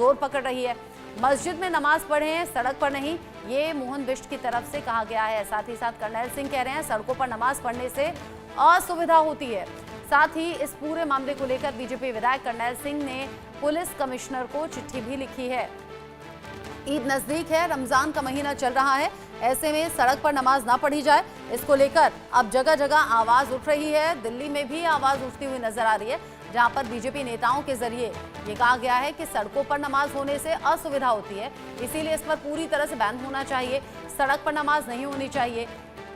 जोर पकड़ रही है। मस्जिद में नमाज पढ़ें, सड़क पर नहीं, ये मोहन बिष्ट की तरफ से कहा गया है। साथ ही साथ कर्नैल सिंह कह रहे हैं सड़कों पर नमाज पढ़ने से असुविधा होती है। साथ ही इस पूरे मामले को लेकर बीजेपी विधायक कर्नैल सिंह ने पुलिस कमिश्नर को चिट्ठी भी लिखी है। ईद नजदीक है, रमजान का महीना चल रहा है, ऐसे में सड़क पर नमाज ना पढ़ी जाए, इसको लेकर अब जगह जगह आवाज उठ रही है। दिल्ली में भी आवाज उठती हुई नजर आ रही है, जहां पर बीजेपी नेताओं के जरिए ये कहा गया है कि सड़कों पर नमाज होने से असुविधा होती है, इसीलिए इस पर पूरी तरह से बैन होना चाहिए, सड़क पर नमाज नहीं होनी चाहिए।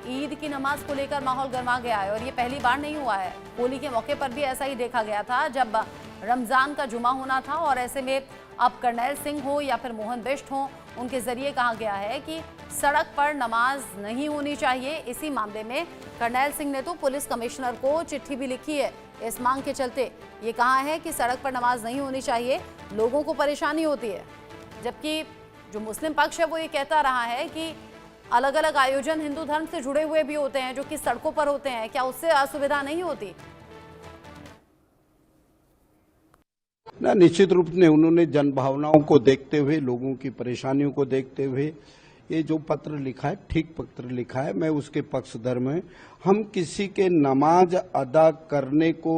ईद की नमाज को लेकर माहौल गर्मा गया है और ये पहली बार नहीं हुआ है। होली के मौके पर भी ऐसा ही देखा गया था जब रमजान का जुमा होना था, और ऐसे में अब कर्नैल सिंह हो या फिर मोहन बिष्ट हो, उनके जरिए कहा गया है कि सड़क पर नमाज नहीं होनी चाहिए। इसी मामले में कर्नैल सिंह ने तो पुलिस कमिश्नर को चिट्ठी भी लिखी है। इस मांग के चलते ये कहा है कि सड़क पर नमाज नहीं होनी चाहिए, लोगों को परेशानी होती है। जबकि जो मुस्लिम पक्ष है वो ये कहता रहा है कि अलग अलग आयोजन हिंदू धर्म से जुड़े हुए भी होते हैं जो कि सड़कों पर होते हैं, क्या उससे असुविधा नहीं होती? ना, निश्चित रूप से उन्होंने जन भावनाओं को देखते हुए, लोगों की परेशानियों को देखते हुए ये जो पत्र लिखा है, ठीक पत्र लिखा है। मैं उसके पक्षधर में, हम किसी के नमाज अदा करने को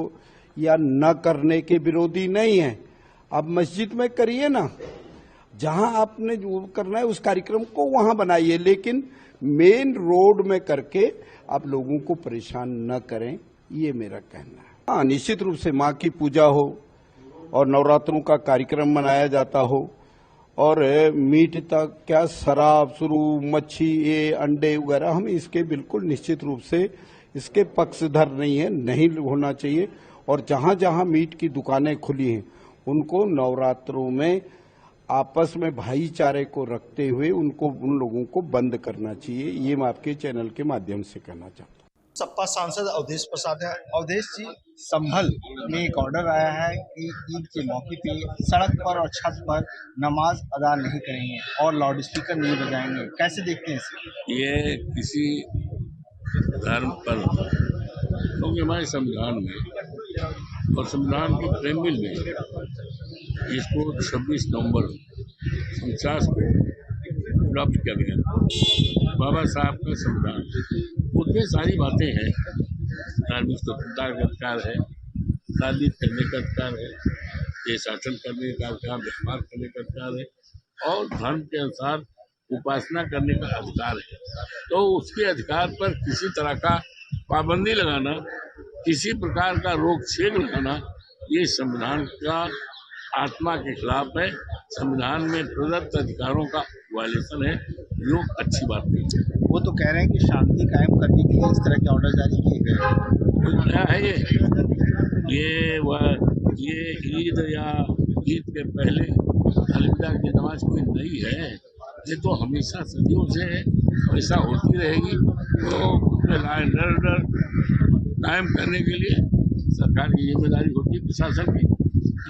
या न करने के विरोधी नहीं है। आप मस्जिद में करिए ना, जहां आपने जो करना है उस कार्यक्रम को वहां बनाइए, लेकिन मेन रोड में करके आप लोगों को परेशान न करें, ये मेरा कहना है। हाँ, निश्चित रूप से माँ की पूजा हो और नवरात्रों का कार्यक्रम मनाया जाता हो, और मीट तक क्या शराब शुरू, मच्छी, ये अंडे वगैरह, हम इसके बिल्कुल निश्चित रूप से इसके पक्षधर नहीं है, नहीं होना चाहिए। और जहां जहां मीट की दुकानें खुली हैं उनको नवरात्रों में आपस में भाईचारे को रखते हुए उन लोगों को बंद करना चाहिए। ये मैं आपके चैनल के माध्यम से कहना चाहता हूँ। सपा सांसद अवधेश प्रसाद है। अवधेश जी, संभल में एक ऑर्डर आया है कि ईद के मौके पे सड़क पर और छत पर नमाज अदा नहीं करेंगे और लाउड स्पीकर नहीं बजाएंगे, कैसे देखते हैं इसे? ये किसी धर्म पर, क्योंकि हमारे संविधान में और संविधान की प्रेमिल में इसको 26 नवंबर 49 को प्राप्त किया गया, बाबा साहब का संविधान। उसमें सारी बातें हैं, धार्मिक स्वतंत्रता का अधिकार है, शादी करने का अधिकार है, ये शासन करने का अधिकार, व्यापार करने का अधिकार है, और धर्म के अनुसार उपासना करने का अधिकार है। तो उसके अधिकार पर किसी तरह का पाबंदी लगाना, किसी प्रकार का रोक छेक लगाना, ये संविधान का आत्मा के खिलाफ है, संविधान में प्रदत्त अधिकारों का वायलेशन है, जो अच्छी बात नहीं है। वो तो कह रहे हैं कि शांति कायम करने के लिए इस तरह के ऑर्डर जारी किए गए। क्या है ये ईद या ईद के पहले अलविदा की नमाज कोई नहीं है, ये तो हमेशा सदियों से ऐसा होती रहेगी। तो लॉ एंड ऑर्डर कायम करने के लिए सरकार की जिम्मेदारी होती है, प्रशासन की,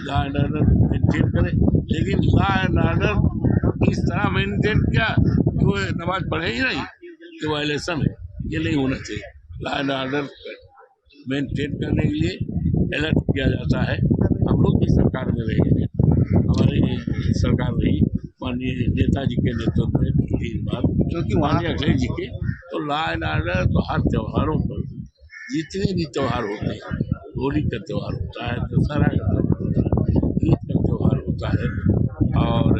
लॉ एंड ऑर्डर मेंटेन करे। लेकिन लॉ एंड ऑर्डर इस तरह मेंटेन किया कि वो नमाज पढ़े ही नहीं, ये वायलेशन है, ये नहीं होना चाहिए। लॉ एंड ऑर्डर मेंटेन करने के लिए अलर्ट किया जाता है। हम लोग भी सरकार में रहे हैं, हमारी सरकार रही माननीय नेताजी के नेतृत्व में 3 बार, क्योंकि माननीय अखिलेश जी के। तो लॉ एंड ऑर्डर तो हर त्योहारों पर, जितने भी त्योहार होते हैं, होली का त्योहार होता है, दशहरा का त्योहार होता है, ईद का त्योहार होता है, और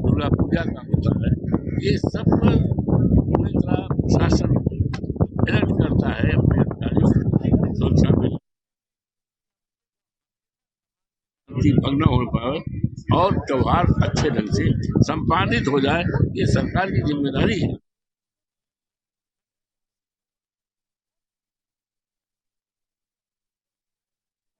दुर्गा पूजा का होता है, ये सब पूरी तरह प्रशासन अलर्ट करता है अपने अधिकारियों को, सुरक्षा में भंग न हो पाए और त्योहार अच्छे ढंग से संपादित हो जाए, ये सरकार की जिम्मेदारी है।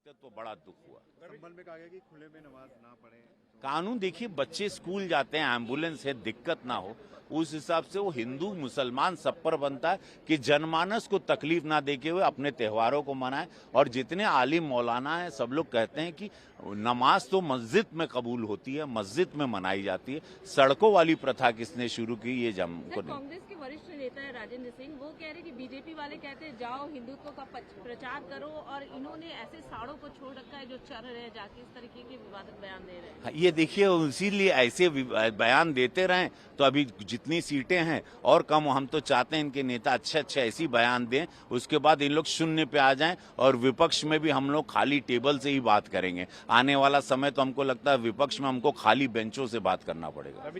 तो बड़ा दुख हुआ। संभल में कहा गया कि खुले में नमाज ना पढ़े। कानून देखिए, बच्चे स्कूल जाते हैं, एम्बुलेंस है, दिक्कत ना हो, उस हिसाब से वो हिंदू मुसलमान सब पर बनता है कि जनमानस को तकलीफ ना देके हुए अपने त्योहारों को मनाएं। और जितने आलिम मौलाना हैं सब लोग कहते हैं कि नमाज तो मस्जिद में कबूल होती है, मस्जिद में मनाई जाती है, सड़कों वाली प्रथा किसने शुरू की ये हमको नहीं। कांग्रेस के वरिष्ठ नेता है राजेंद्र सिंह, वो कह रहे कि बीजेपी वाले कहते हैं जाओ हिंदुत्व का प्रचार करो, और इन्होंने ऐसे साड़ों को छोड़ रखा है जो चल रहे हैं जाके इस तरीके के विवादित बयान दे रहे हैं। ये देखिए, इसीलिए ऐसे बयान देते रहें तो अभी जितनी सीटें हैं और कम, हम तो चाहते हैं इनके नेता अच्छे अच्छे ऐसी बयान दें, उसके बाद इन लोग शून्य पे आ जाएं और विपक्ष में भी हम लोग खाली टेबल से ही बात करेंगे। आने वाला समय तो हमको लगता है विपक्ष में हमको खाली बेंचों से बात करना पड़ेगा।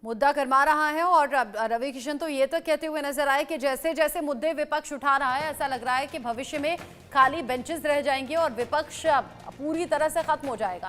मुद्दा गरमा रहा है और रवि किशन तो ये तक कहते हुए नजर आए कि जैसे जैसे मुद्दे विपक्ष उठा रहा है, ऐसा लग रहा है कि भविष्य में खाली बेंचेस रह जाएंगे और विपक्ष पूरी तरह से खत्म हो जाएगा।